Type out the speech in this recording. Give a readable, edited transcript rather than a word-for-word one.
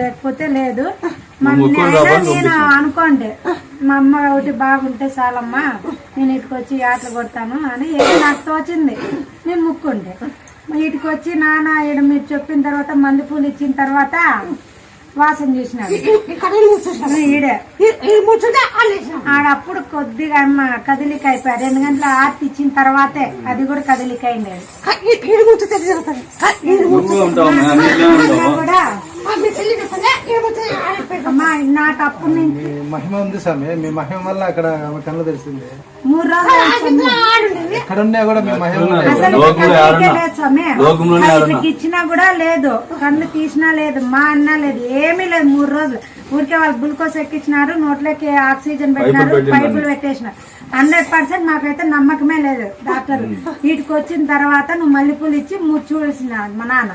లేకపోతే లేదు. నేను అనుకోండి మా అమ్మ ఒకటి బాగుంటే చాలమ్మా, నేను ఇటుకు వచ్చి ఆటలు కొడతాను అని ఏదో నాకు తోచింది. నేను ముక్కుండే ఇటుకు వచ్చి నాన్న ఈడ మీరు చెప్పిన తర్వాత మందు పూలు ఇచ్చిన తర్వాత వాసన చూసినాడు ఈడే. ఆడప్పుడు కొద్దిగా అమ్మ కదిలిక అయిపోయాడు. 2 గంటల ఆర్తి ఇచ్చిన తర్వాతే అది కూడా కదిలిక అయింది. అమ్మా నాకు అప్పుడు నుంచి మహిమ ఉంది స్వామి. మీ మహిమ వల్ల అక్కడ కళ్ళు తెలిసింది. 3 రోజులు ఎక్కడ ఉన్నా కూడా మీ మహిమ స్వామి. ఇచ్చినా కూడా లేదు, కళ్ళు తీసినా లేదు, మా అన్న లేదు, ఏమీ లేదు. 3 రోజులు ఊరికే వాళ్ళు గ్లూకోజ్ ఎక్కించినారు, నోట్లోకి ఆక్సిజన్ పెట్టినారు, పైపులు పెట్టేసినారు. 100% నాకైతే నమ్మకమే లేదు. డాక్టర్ వీటికి వచ్చిన తర్వాత నువ్వు మల్లెపూలు ఇచ్చి చూసినాడు మా నాన్న.